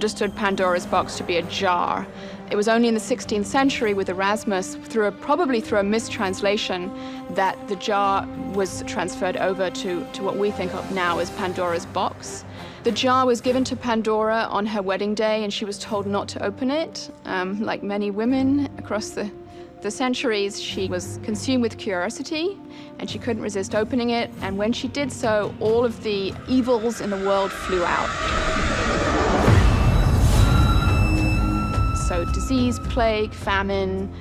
understood Pandora's box to be a jar. It was only in the 16th century with Erasmus, probably through a mistranslation, that the jar was transferred over to what we think of now as Pandora's box. The jar was given to Pandora on her wedding day, and she was told not to open it. Like many women across the centuries, she was consumed with curiosity, and she couldn't resist opening it. And when she did so, all of the evils in the world flew out. So disease, plague, famine,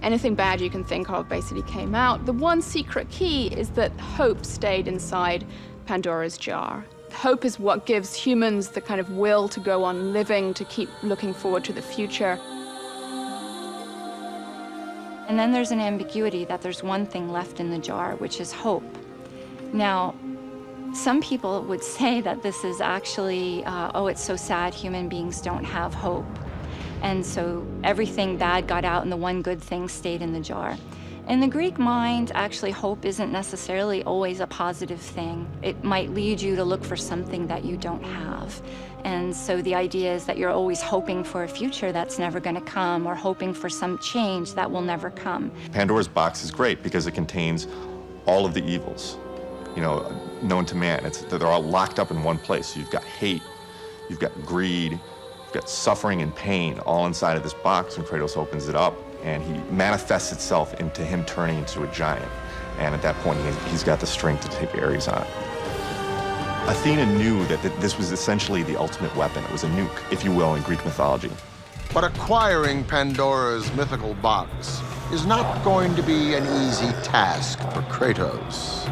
anything bad you can think of basically came out. The one secret key is that hope stayed inside Pandora's jar. Hope is what gives humans the kind of will to go on living, to keep looking forward to the future. And then there's an ambiguity that there's one thing left in the jar, which is hope. Now, some people would say that this is actually, oh, it's so sad human beings don't have hope. And so everything bad got out and the one good thing stayed in the jar. In the Greek mind, actually, hope isn't necessarily always a positive thing. It might lead you to look for something that you don't have. And so the idea is that you're always hoping for a future that's never going to come, or hoping for some change that will never come. Pandora's box is great because it contains all of the evils, known to man. They're all locked up in one place. So you've got hate, you've got greed, you've got suffering and pain all inside of this box, and Kratos opens it up, and he manifests itself into him turning into a giant. And at that point, he's got the strength to take Ares on. Athena knew that this was essentially the ultimate weapon. It was a nuke, if you will, in Greek mythology. But acquiring Pandora's mythical box is not going to be an easy task for Kratos.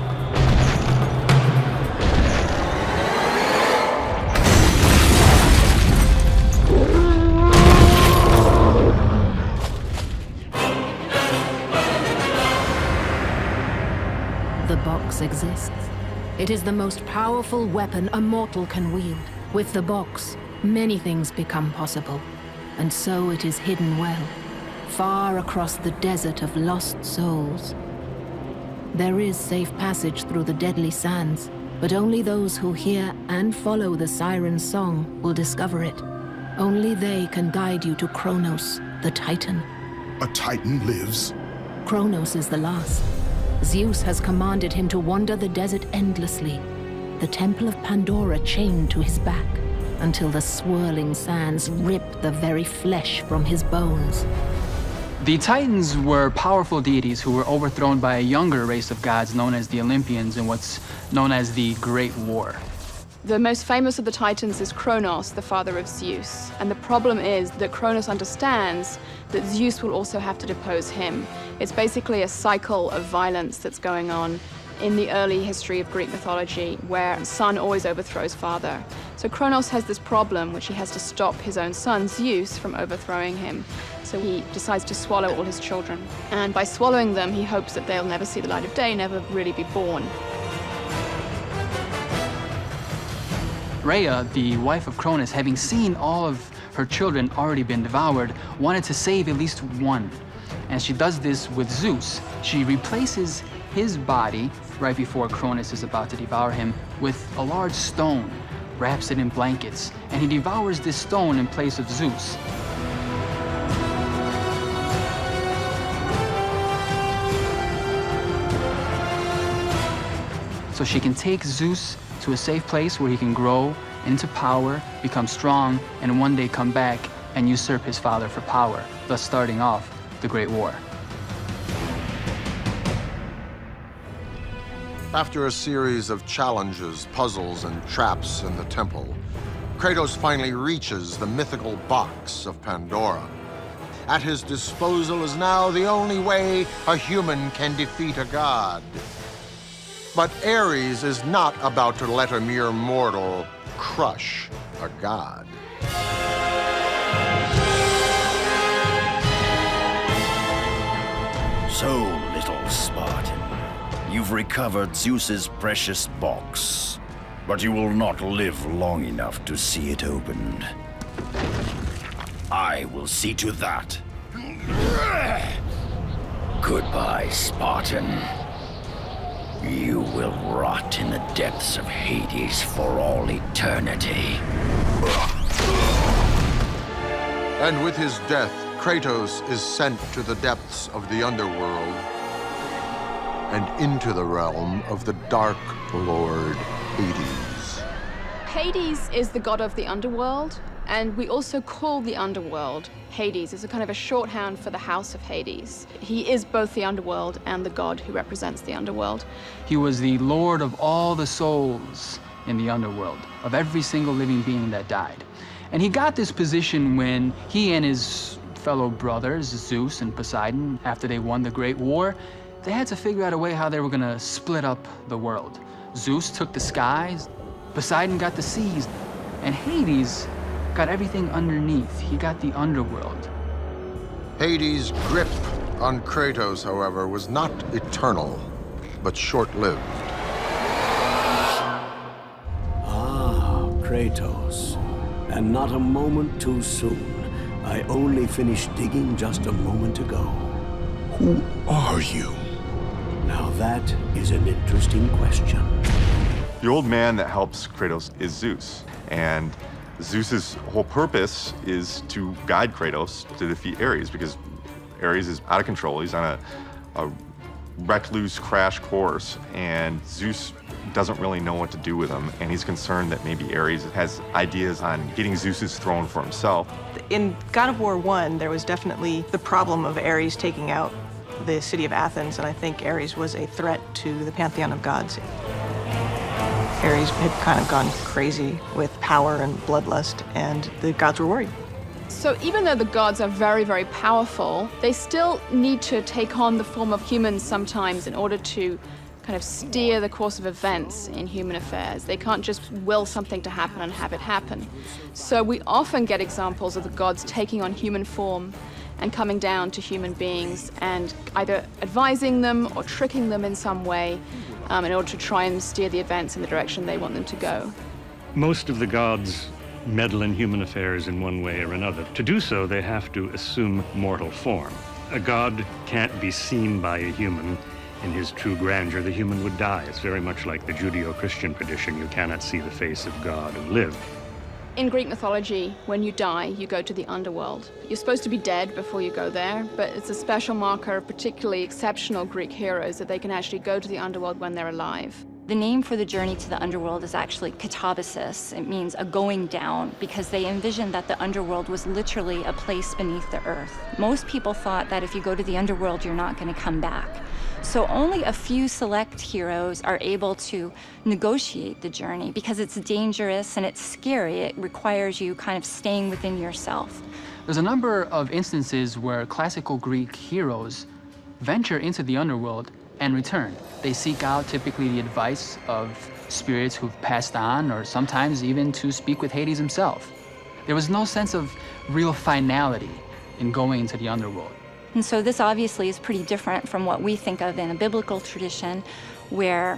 The box exists. It is the most powerful weapon a mortal can wield. With the box, many things become possible. And so it is hidden well, far across the desert of lost souls. There is safe passage through the deadly sands, but only those who hear and follow the siren's song will discover it. Only they can guide you to Kronos, the Titan. A Titan lives? Kronos is the last. Zeus has commanded him to wander the desert endlessly, the temple of Pandora chained to his back, until the swirling sands rip the very flesh from his bones. The Titans were powerful deities who were overthrown by a younger race of gods known as the Olympians in what's known as the Great War. The most famous of the Titans is Kronos, the father of Zeus. And the problem is that Kronos understands that Zeus will also have to depose him. It's basically a cycle of violence that's going on in the early history of Greek mythology, where son always overthrows father. So Kronos has this problem, which he has to stop his own son, Zeus, from overthrowing him. So he decides to swallow all his children. And by swallowing them, he hopes that they'll never see the light of day, never really be born. Rhea, the wife of Cronus, having seen all of her children already been devoured, wanted to save at least one. And she does this with Zeus. She replaces his body right before Cronus is about to devour him with a large stone, wraps it in blankets, and he devours this stone in place of Zeus. So she can take Zeus to a safe place where he can grow into power, become strong, and one day come back and usurp his father for power, thus starting off the Great War. After a series of challenges, puzzles, and traps in the temple, Kratos finally reaches the mythical box of Pandora. At his disposal is now the only way a human can defeat a god. But Ares is not about to let a mere mortal crush a god. So, little Spartan, you've recovered Zeus's precious box, but you will not live long enough to see it opened. I will see to that. Goodbye, Spartan. You will rot in the depths of Hades for all eternity. And with his death, Kratos is sent to the depths of the underworld and into the realm of the Dark Lord Hades. Hades is the god of the underworld, and we also call the underworld Hades. It's a kind of a shorthand for the house of Hades. He is both the underworld and the god who represents the underworld. He was the lord of all the souls in the underworld, of every single living being that died. And he got this position when he and his fellow brothers, Zeus and Poseidon, after they won the Great War, they had to figure out a way how they were gonna split up the world. Zeus took the skies, Poseidon got the seas, and Hades got everything underneath. He got the underworld. Hades' grip on Kratos, however, was not eternal, but short-lived. Ah, Kratos. And not a moment too soon. I only finished digging just a moment ago. Who are you? Now that is an interesting question. The old man that helps Kratos is Zeus, and Zeus's whole purpose is to guide Kratos to defeat Ares, because Ares is out of control. He's on a wreck-loose crash course, and Zeus doesn't really know what to do with him, and he's concerned that maybe Ares has ideas on getting Zeus's throne for himself. In God of War 1, there was definitely the problem of Ares taking out the city of Athens, and I think Ares was a threat to the pantheon of gods. Ares had kind of gone crazy with power and bloodlust, and the gods were worried. So even though the gods are very, very powerful, they still need to take on the form of humans sometimes in order to kind of steer the course of events in human affairs. They can't just will something to happen and have it happen. So we often get examples of the gods taking on human form and coming down to human beings and either advising them or tricking them in some way in order to try and steer the events in the direction they want them to go. Most of the gods meddle in human affairs in one way or another. To do so, they have to assume mortal form. A god can't be seen by a human in his true grandeur. The human would die. It's very much like the Judeo-Christian tradition. You cannot see the face of God and live. In Greek mythology, when you die, you go to the underworld. You're supposed to be dead before you go there, but it's a special marker of particularly exceptional Greek heroes that they can actually go to the underworld when they're alive. The name for the journey to the underworld is actually katabasis. It means a going down, because they envisioned that the underworld was literally a place beneath the earth. Most people thought that if you go to the underworld, you're not going to come back. So only a few select heroes are able to negotiate the journey because it's dangerous and it's scary. It requires you kind of staying within yourself. There's a number of instances where classical Greek heroes venture into the underworld and return. They seek out typically the advice of spirits who've passed on, or sometimes even to speak with Hades himself. There was no sense of real finality in going into the underworld. And so this obviously is pretty different from what we think of in a biblical tradition, where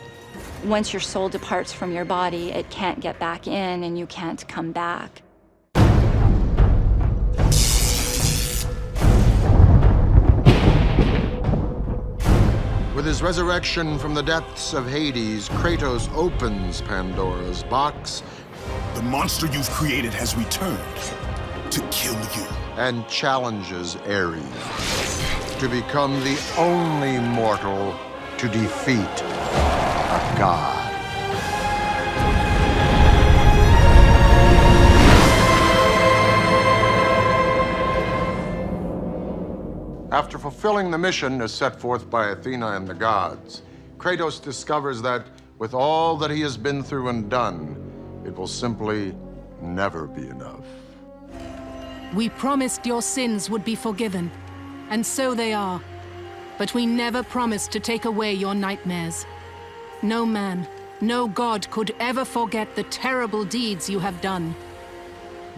once your soul departs from your body, it can't get back in and you can't come back. With his resurrection from the depths of Hades, Kratos opens Pandora's box. The monster you've created has returned to kill you. And challenges Ares to become the only mortal to defeat a god. After fulfilling the mission as set forth by Athena and the gods, Kratos discovers that with all that he has been through and done, it will simply never be enough. We promised your sins would be forgiven, and so they are. But we never promised to take away your nightmares. No man, no god could ever forget the terrible deeds you have done.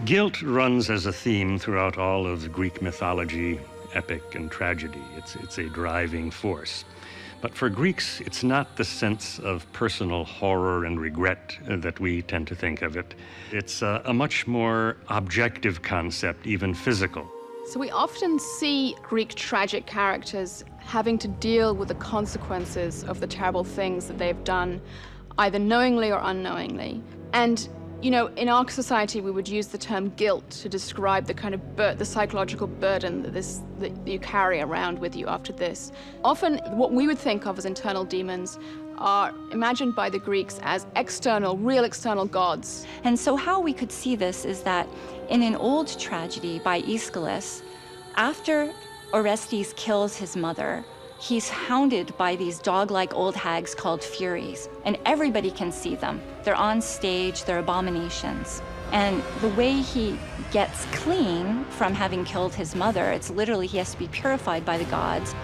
Guilt runs as a theme throughout all of Greek mythology, epic and tragedy. It's a driving force. But for Greeks, it's not the sense of personal horror and regret that we tend to think of it. It's a much more objective concept, even physical. So we often see Greek tragic characters having to deal with the consequences of the terrible things that they've done, either knowingly or unknowingly. And You know, in our society, we would use the term guilt to describe the kind of the psychological burden that you carry around with you after this. Often, what we would think of as internal demons are imagined by the Greeks as external, real external gods. And so how we could see this is that in an old tragedy by Aeschylus, after Orestes kills his mother, he's hounded by these dog-like old hags called Furies, and everybody can see them. They're on stage, they're abominations. And the way he gets clean from having killed his mother, it's literally he has to be purified by the gods.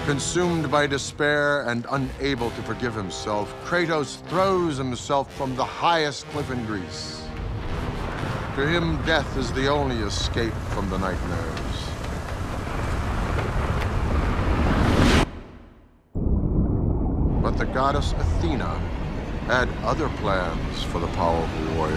Consumed by despair and unable to forgive himself, Kratos throws himself from the highest cliff in Greece. To him, death is the only escape from the nightmares. But the goddess Athena had other plans for the powerful warrior.